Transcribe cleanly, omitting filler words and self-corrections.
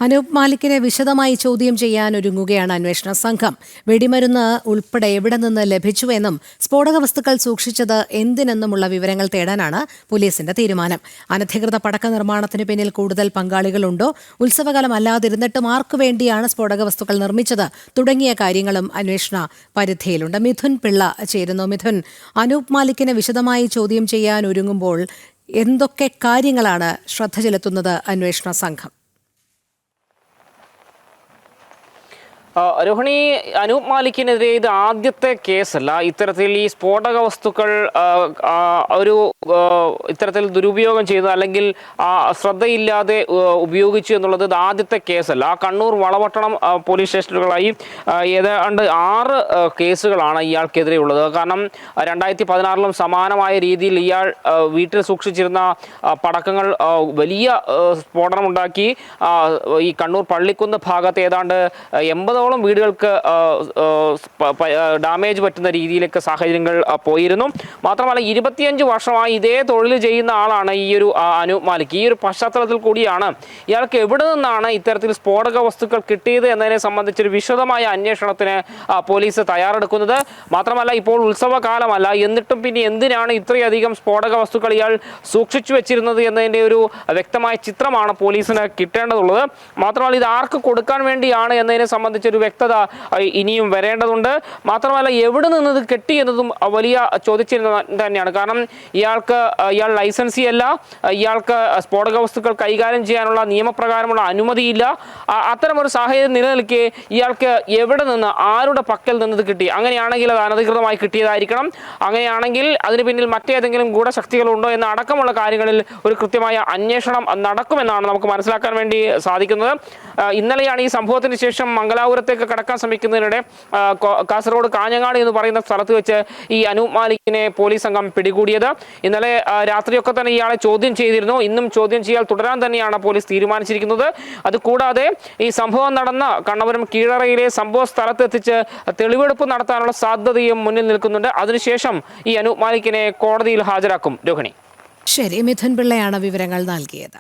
അനൂപ് മാലിക്കിനെ വിശദമായി ചോദ്യം ചെയ്യാനൊരുങ്ങുകയാണ് അന്വേഷണ സംഘം. വെടിമരുന്ന് ഉൾപ്പെടെ എവിടെ നിന്ന് ലഭിച്ചുവെന്നും സ്ഫോടക വസ്തുക്കൾ സൂക്ഷിച്ചത് എന്തിനെന്നുമുള്ള വിവരങ്ങൾ തേടാനാണ് പോലീസിന്റെ തീരുമാനം. അനധികൃത പടക്ക നിർമ്മാണത്തിന് പിന്നിൽ കൂടുതൽ പങ്കാളികളുണ്ടോ, ഉത്സവകാലം അല്ലാതിരുന്നിട്ടും ആർക്കു വേണ്ടിയാണ് സ്ഫോടക വസ്തുക്കൾ നിർമ്മിച്ചത് തുടങ്ങിയ കാര്യങ്ങളും അന്വേഷണ പരിധിയിലുണ്ട്. മിഥുൻ പിള്ള ചേരുന്നു. മിഥുൻ, അനൂപ് മാലിക്കിനെ വിശദമായി ചോദ്യം ചെയ്യാനൊരുങ്ങുമ്പോൾ എന്തൊക്കെ കാര്യങ്ങളാണ് ശ്രദ്ധ ചെലുത്തുന്നത് അന്വേഷണ സംഘം? രോഹിണി, അനൂപ് മാലിക്കിനെതിരെ ഇത് ആദ്യത്തെ കേസല്ല. ഇത്തരത്തിൽ ഈ സ്ഫോടക വസ്തുക്കൾ ഇത്തരത്തിൽ ദുരുപയോഗം ചെയ്തു അല്ലെങ്കിൽ ശ്രദ്ധയില്ലാതെ ഉപയോഗിച്ചു എന്നുള്ളത് ഇത് ആദ്യത്തെ കേസല്ല. കണ്ണൂർ വളപട്ടണം പോലീസ് സ്റ്റേഷനുകളായി ഏതാണ്ട് 6 കേസുകളാണ് ഇയാൾക്കെതിരെ ഉള്ളത്. കാരണം 2016 സമാനമായ രീതിയിൽ ഇയാൾ വീട്ടിൽ സൂക്ഷിച്ചിരുന്ന പടക്കങ്ങൾ വലിയ സ്ഫോടനമുണ്ടാക്കി ഈ കണ്ണൂർ പള്ളിക്കുന്ന് ഭാഗത്ത് ഏതാണ്ട് 80 വീടുകൾക്ക് ഡാമേജ് പറ്റുന്ന രീതിയിലേക്ക് സാഹചര്യങ്ങൾ പോയിരുന്നു. മാത്രമല്ല 25 വർഷമായി ഇതേ തൊഴിൽ ചെയ്യുന്ന ആളാണ് ഈ ഒരു അനൂപ് മാലിക്. ഈ ഒരു പശ്ചാത്തലത്തിൽ കൂടിയാണ് ഇയാൾക്ക് എവിടെ നിന്നാണ് ഇത്തരത്തിൽ സ്ഫോടക വസ്തുക്കൾ കിട്ടിയത് എന്നതിനെ സംബന്ധിച്ചൊരു വിശദമായ അന്വേഷണത്തിന് പോലീസ് തയ്യാറെടുക്കുന്നത്. മാത്രമല്ല ഇപ്പോൾ ഉത്സവകാലമല്ല, എന്നിട്ടും പിന്നെ എന്തിനാണ് ഇത്രയധികം സ്ഫോടക വസ്തുക്കൾ ഇയാൾ സൂക്ഷിച്ചു വെച്ചിരുന്നത് എന്നതിൻ്റെ ഒരു വ്യക്തമായ ചിത്രമാണ് പോലീസിന് കിട്ടേണ്ടതുള്ളത്. മാത്രമല്ല ഇത് ആർക്ക് കൊടുക്കാൻ വേണ്ടിയാണ് എന്നതിനെ സംബന്ധിച്ചൊരു വ്യക്തത ഇനിയും വരേണ്ടതുണ്ട്. മാത്രമല്ല എവിടെ നിന്നത് കെട്ടി എന്നതും വലിയ ചോദ്യചിഹ്നം തന്നെയാണ്. കാരണം ഇയാൾ ലൈസൻസി അല്ല, ഇയാൾക്ക് സ്ഫോടക വസ്തുക്കൾ കൈകാര്യം ചെയ്യാനുള്ള നിയമപ്രകാരമുള്ള അനുമതിയില്ല. അത്തരമൊരു സാഹചര്യം നിലനിൽക്കെ ഇയാൾക്ക് എവിടെ നിന്ന്, ആരുടെ പക്കൽ നിന്നത് കിട്ടി? അങ്ങനെയാണെങ്കിൽ അത് അനധികൃതമായി കിട്ടിയതായിരിക്കണം. അങ്ങനെയാണെങ്കിൽ അതിന് പിന്നിൽ മറ്റേതെങ്കിലും ഗൂഢശക്തികളുണ്ടോ എന്ന അടക്കമുള്ള കാര്യങ്ങളിൽ ഒരു കൃത്യമായ അന്വേഷണം നടക്കുമെന്നാണ് നമുക്ക് മനസ്സിലാക്കാൻ വേണ്ടി സാധിക്കുന്നത്. ഇന്നലെയാണ് ഈ സംഭവത്തിന് ശേഷം മംഗലാപുരത്തേക്ക് കടക്കാൻ ശ്രമിക്കുന്നതിനിടെ കാസർഗോഡ് കാഞ്ഞങ്ങാട് എന്ന് പറയുന്ന സ്ഥലത്ത് വെച്ച് ഈ അനൂപ് മാലിക്കിനെ പോലീസ് സംഘം പിടികൂടിയത്. ഇന്നലെ രാത്രിയൊക്കെ തന്നെ ഇയാളെ ചോദ്യം ചെയ്തിരുന്നു. ഇന്നും ചോദ്യം ചെയ്യാൻ തുടരാൻ തന്നെയാണ് പോലീസ് തീരുമാനിച്ചിരിക്കുന്നത്. അതുകൂടാതെ ഈ സംഭവം നടന്ന കണ്ണപുരം കീഴറയിലെ സംഭവ സ്ഥലത്തെത്തിച്ച് തെളിവെടുപ്പ് നടത്താനുള്ള സാധ്യതയും മുന്നിൽ നിൽക്കുന്നുണ്ട്. അതിനുശേഷം ഈ അനൂപ് മാലിക്കിനെ കോടതിയിൽ ഹാജരാക്കും. രോഹിണി. ശരി, മിഥുൻ പിള്ളയാണ് വിവരങ്ങൾ നൽകിയത്.